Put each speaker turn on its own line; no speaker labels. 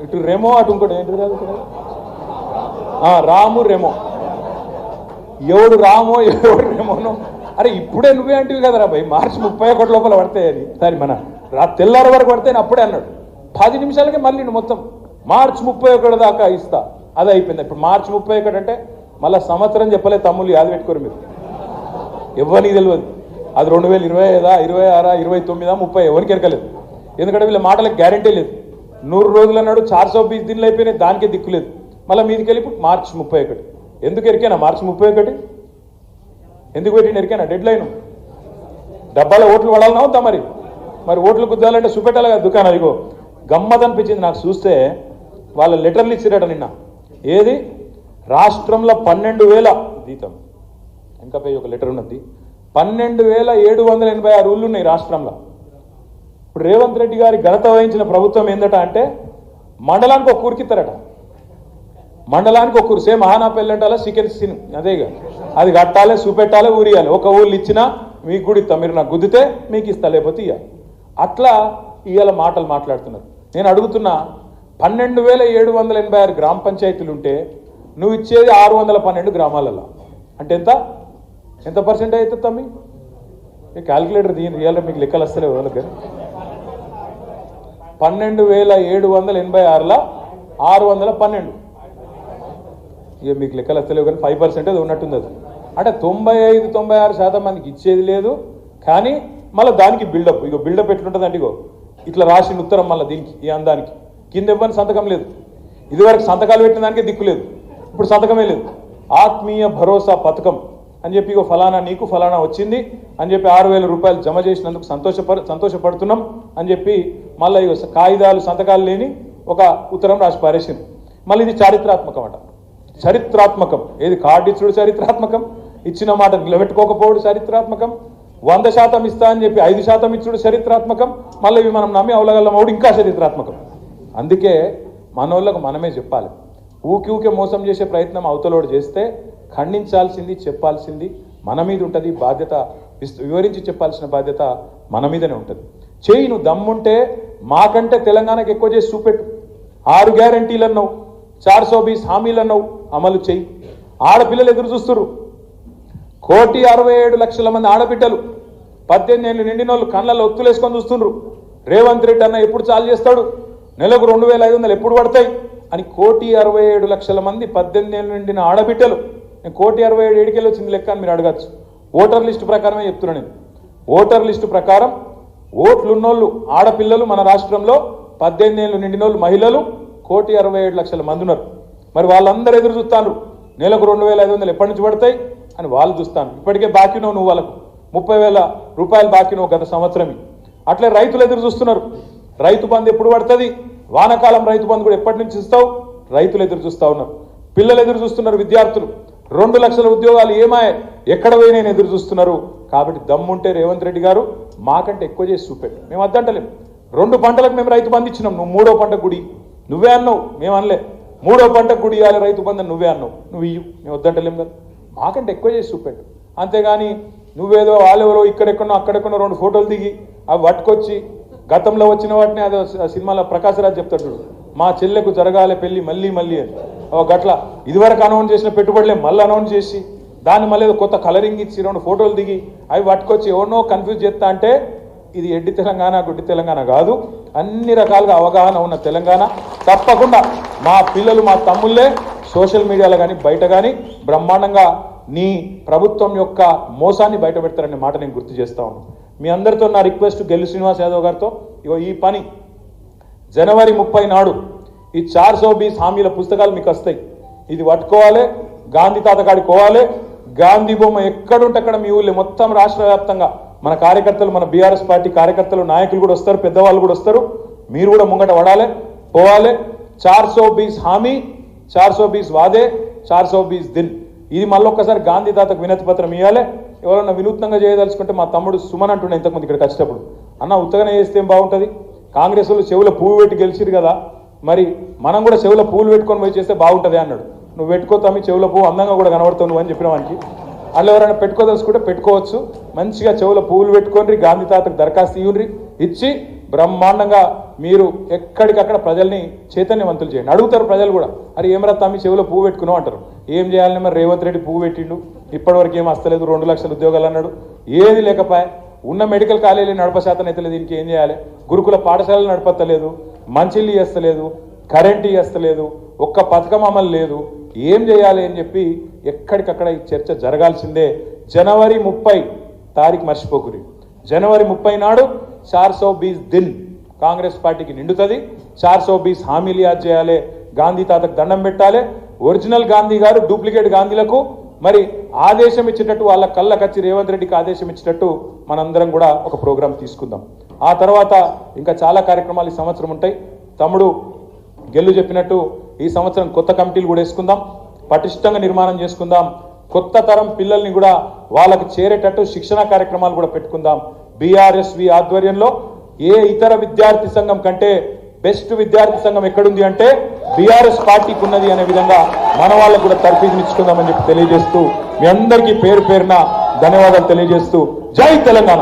ఇటు రెమో అటు ఇంకోటి ఏంటి కాదు రాము రెమో ఎవడు రామో ఎవడు రెమోనో అరే ఇప్పుడే నువ్వే అంటివి కదరా భయ్ మార్చి 31 లోపల పడతాయని సరే మన తెల్లారి వరకు పడితే అప్పుడే అన్నాడు 10 నిమిషాలకే మళ్ళీ మొత్తం మార్చి 31 దాకా ఇస్తా అది అయిపోయింది ఇప్పుడు మార్చి 31 అంటే మళ్ళీ సంవత్సరం చెప్పలే తమ్ముళ్ళు యాద పెట్టుకోరు మీరు ఎవరికి తెలియదు అది 2025 26 29 30 ఎవరికి ఎరకలేదు ఎందుకంటే వీళ్ళ మాటలకు గ్యారంటీ లేదు 100 రోజులు అన్నాడు 420 దిన్లు అయిపోయినాయి దానికే దిక్కులేదు మళ్ళీ మీదికి వెళ్ళి ఇప్పుడు మార్చి 31 ఎందుకు ఎరికేనా మార్చి 31 ఎందుకు పెట్టిన ఎరికేనా డెడ్ లైన్ డబ్బాల ఓట్లు పడాలన్నా అవుతా మరి ఓట్లు గుద్దాలంటే చూపెట్టాలి కదా దుకాణం ఇగో గమ్మత్ అనిపించింది నాకు చూస్తే వాళ్ళ లెటర్లు ఇచ్చిరట నిన్న ఏది రాష్ట్రంలో 12,000 జీతం ఇంకా పై ఒక లెటర్ ఉన్నది 12,786 ఊళ్ళు ఉన్నాయి రాష్ట్రంలో ఇప్పుడు రేవంత్ రెడ్డి గారి ఘనత వహించిన ప్రభుత్వం ఏందట అంటే మండలానికి ఒక ఊరికిస్తారట మండలానికి ఒక ఊరు సేమ్ మహానాపల్లి అంటారా చికెన్ సీన్ అదేగా అది కట్టాలి చూపెట్టాలి ఊరియాలి ఒక ఊళ్ళు ఇచ్చినా మీకు కూడా ఇస్తా మీరు నాకు గుద్దితే మీకు ఇస్తా లేకపోతే ఇయ్య అట్లా ఇవాళ మాటలు మాట్లాడుతున్నారు నేను అడుగుతున్నా 12,786 గ్రామ పంచాయతీలు ఉంటే నువ్వు ఇచ్చేది 612 గ్రామాలలో అంటే ఎంత పర్సెంటేజ్ అవుతుంది తమ్మి క్యాల్కులేటర్ దీని రియల్ మీకు లెక్కలు వస్తలేవు వాళ్ళకి 12,786లో 612 ఇక మీకు లెక్కలు వస్తలేవు కానీ 5% ఉన్నట్టుంది అది అంటే 95-96% మందికి ఇచ్చేది లేదు కానీ మళ్ళీ దానికి బిల్డప్ ఇగో బిల్డప్ ఎట్లుంటుందండి ఇగో ఇట్లా రాసిన ఉత్తరం మళ్ళీ దీనికి ఈ అందానికి కింద ఇవ్వని సంతకం లేదు ఇదివరకు సంతకాలు పెట్టిన దానికే దిక్కు లేదు ఇప్పుడు సంతకమే లేదు ఆత్మీయ భరోసా పథకం అని చెప్పి ఇగో ఫలానా నీకు ఫలానా వచ్చింది అని చెప్పి 6,000 రూపాయలు జమ చేసినందుకు సంతోషపడుతున్నాం అని చెప్పి మళ్ళీ ఇగో కాగితాలు సంతకాలు లేని ఒక ఉత్తరం రాసి పారేసింది మళ్ళీ ఇది చారిత్రాత్మకం అట చరిత్రాత్మకం ఏది కార్డు ఇచ్చుడు చరిత్రాత్మకం ఇచ్చిన మాట నిలబెట్టుకోకపోవడం చరిత్రాత్మకం 100% ఇస్తా అని చెప్పి 5% ఇచ్చుడు చరిత్రాత్మకం మళ్ళీ ఇవి మనం నమ్మి అవలగల్లమవుడు ఇంకా చరిత్రాత్మకం అందుకే మనోళ్ళకు మనమే చెప్పాలి ఊకే మోసం చేసే ప్రయత్నం అవతలోడు చేస్తే ఖండించాల్సింది చెప్పాల్సింది మన మీద ఉంటుంది బాధ్యత వివరించి చెప్పాల్సిన బాధ్యత మన మీదనే ఉంటుంది చేయి నువ్వు దమ్ముంటే మాకంటే తెలంగాణకు ఎక్కువ చేసి చూపెట్టు 6 గ్యారంటీలు అన్నావు 420 హామీలు అన్నావు అమలు చేయి ఆడపిల్లలు ఎదురు చూస్తున్నారు 1,67,00,000 మంది ఆడబిడ్డలు 18 ఏళ్ళు నిండిన వాళ్ళు కళ్ళల్లో ఒత్తులేసుకొని చూస్తున్నారు రేవంత్ రెడ్డి అన్న ఎప్పుడు చాలు చేస్తాడు నెలకు 2,500 ఎప్పుడు పడతాయి అని 1,67,00,000 మంది 18 ఏళ్ళు నిండిన ఆడబిడ్డలు నేను 1,67,000 ఏడికెళ్ళి వచ్చింది లెక్క అని మీరు అడగచ్చు ఓటర్ లిస్టు ప్రకారమే చెప్తున్నాను నేను ఓటర్ లిస్టు ప్రకారం ఓట్లున్నోళ్ళు ఆడపిల్లలు మన రాష్ట్రంలో 18 ఏళ్ళు నిండిన వాళ్ళు మహిళలు 1,67,00,000 మంది ఉన్నారు మరి వాళ్ళందరూ ఎదురు చూస్తాను నెలకు 2,500 ఎప్పటి నుంచి పడతాయి అని వాళ్ళు చూస్తాను ఇప్పటికే బాకీ నువ్వు వాళ్ళకు 30,000 రూపాయలు బాకీ నువ్వు గత సంవత్సరం అట్లే రైతులు ఎదురు చూస్తున్నారు రైతు బంధు ఎప్పుడు పడుతుంది వానాకాలం రైతు బంధు కూడా ఎప్పటి నుంచి ఇస్తావు రైతులు ఎదురు చూస్తూ ఉన్నారు పిల్లలు ఎదురు చూస్తున్నారు విద్యార్థులు 2 లక్షల ఉద్యోగాలు ఏమాయ ఎక్కడ పోయినా ఎదురు చూస్తున్నారు కాబట్టి దమ్ముంటే రేవంత్ రెడ్డి గారు మాకంటే ఎక్కువ చేసి చూపెట్టు మేము వద్దంటలేము 2 పంటలకు మేము రైతు బంధు ఇచ్చినాం నువ్వు 3వ పంట గుడి నువ్వే అన్నావు మేము అనలే 3వ పంటకు గుడి ఇవ్వాలి రైతు బంధు నువ్వే అన్నావు నువ్వు ఇయ్యు మేము వద్దంటలేము కదా మాకంటే ఎక్కువ చేసి చూపెట్టు అంతేగాని నువ్వేదో వాళ్ళెవరో ఇక్కడెక్కడో అక్కడెక్కడో 2 ఫోటోలు దిగి అవి పట్టుకొచ్చి గతంలో వచ్చిన వాటిని అదో సినిమాలో ప్రకాశరాజ్ చెప్తాడు చూడు మా చెల్లెకు జరగాలి పెళ్ళి మళ్ళీ అని గట్ల ఇదివరకు అనౌన్స్ చేసిన పెట్టుబడులే మళ్ళీ అనౌన్స్ చేసి దాన్ని మళ్ళీ కొత్త కలరింగ్ ఇచ్చి 2 ఫోటోలు దిగి అవి పట్టుకొచ్చి ఎవరినో కన్ఫ్యూజ్ చేస్తా అంటే ఇది ఎడ్డి తెలంగాణ గుడ్డి తెలంగాణ కాదు అన్ని రకాలుగా అవగాహన ఉన్న తెలంగాణ తప్పకుండా మా పిల్లలు మా తమ్ముళ్ళే సోషల్ మీడియాలో కానీ బయట కానీ బ్రహ్మాండంగా నీ ప్రభుత్వం యొక్క మోసాన్ని బయట పెడతారనే మాట నేను గుర్తు చేస్తా ఉన్నాను మీ అందరితో నా రిక్వెస్ట్ గెల్లు శ్రీనివాస్ యాదవ్ గారితో ఇగో ఈ పని జనవరి 30 నాడు ఈ 420 హామీల పుస్తకాలు మీకు వస్తాయి ఇది పట్టుకోవాలి గాంధీ తాత కాడికి పోవాలి గాంధీ బొమ్మ ఎక్కడుంటే అక్కడ మీ ఊళ్ళో మొత్తం రాష్ట్ర వ్యాప్తంగా మన కార్యకర్తలు మన బీఆర్ఎస్ పార్టీ కార్యకర్తలు నాయకులు కూడా వస్తారు పెద్దవాళ్ళు కూడా వస్తారు మీరు కూడా ముంగట పడాలి పోవాలి 420 హామీ 420 వాదే 420 దిన్ ఇది మళ్ళొక్కసారి గాంధీ తాతకు వినతి పత్రం ఇవ్వాలి ఎవరన్నా వినూత్నంగా చేయదలుచుకుంటే మా తమ్ముడు సుమన్ అంటుండే ఇంతకుముందు ఇక్కడికి వచ్చేటప్పుడు అన్న ఉత్తగానే చేస్తే ఏం బాగుంటుంది కాంగ్రెస్ వాళ్ళు చెవుల పువ్వు పెట్టి గెలిచిరు కదా మరి మనం కూడా చెవుల పువ్వులు పెట్టుకొని పోయి చేస్తే బాగుంటుంది అన్నాడు నువ్వు పెట్టుకోతామి చెవుల పువ్వు అందంగా కూడా కనబడుతావు నువ్వు అని చెప్పిన వానికి వాళ్ళు ఎవరైనా పెట్టుకోదలుచుకుంటే పెట్టుకోవచ్చు మంచిగా చెవుల పువ్వులు పెట్టుకొని గాంధీ తాతకు దరఖాస్తు ఇవ్వండి ఇచ్చి బ్రహ్మాండంగా మీరు ఎక్కడికక్కడ ప్రజల్ని చైతన్యవంతులు చేయండి. అడుగుతారు ప్రజలు కూడా, అరే ఏమరా తమ్మి చెవిలో పువ్వు పెట్టుకున్నావు అంటారు. ఏం చేయాలని మరి రేవంత్ రెడ్డి పువ్వు పెట్టిండు, ఇప్పటివరకు ఏం వస్తలేదు, 2 లక్షల ఉద్యోగాలు అన్నాడు, ఏది లేకపోయా. ఉన్న మెడికల్ కాలేజీలు నడపశాతం అయితే దీనికి ఏం చేయాలి, గురుకుల పాఠశాలలు నడపత్తలేదు, మంచిళ్ళు చేస్తలేదు, కరెంటు చేస్తలేదు, ఒక్క పథకం అమలు లేదు, ఏం చేయాలి అని చెప్పి ఎక్కడికక్కడ ఈ చర్చ జరగాల్సిందే. జనవరి 30 తారీఖు మర్చిపోకురి. జనవరి 30 నాడు 420 దిన్ కాంగ్రెస్ పార్టీకి నిండుతుంది. 420 హామీలు యాద్ చేయాలి, గాంధీ తాతకు దండం పెట్టాలి. ఒరిజినల్ గాంధీ గారు డూప్లికేట్ గాంధీలకు మరి ఆదేశం ఇచ్చేటట్టు, వాళ్ళ కళ్ళకచ్చి రేవంత్ రెడ్డికి ఆదేశం ఇచ్చేటట్టు మనందరం కూడా ఒక ప్రోగ్రాం తీసుకుందాం. ఆ తర్వాత ఇంకా చాలా కార్యక్రమాలు ఈ సంవత్సరం ఉంటాయి. తమ్ముడు గెల్లు చెప్పినట్టు ఈ సంవత్సరం కొత్త కమిటీలు కూడా వేసుకుందాం, పటిష్టంగా నిర్మాణం చేసుకుందాం. కొత్త తరం పిల్లల్ని కూడా వాళ్ళకు చేరేటట్టు శిక్షణ కార్యక్రమాలు కూడా పెట్టుకుందాం. బీఆర్ఎస్వి ఆధ్వర్యంలో ఏ ఇతర విద్యార్థి సంఘం కంటే బెస్ట్ విద్యార్థి సంఘం ఎక్కడుంది అంటే బీఆర్ఎస్ పార్టీకి ఉన్నది అనే విధంగా మన వాళ్ళకు కూడా తర్ఫీదునిచ్చుకుందామని చెప్పి తెలియజేస్తూ మీ అందరికీ పేరు పేరున ధన్యవాదాలు తెలియజేస్తూ జై తెలంగాణ.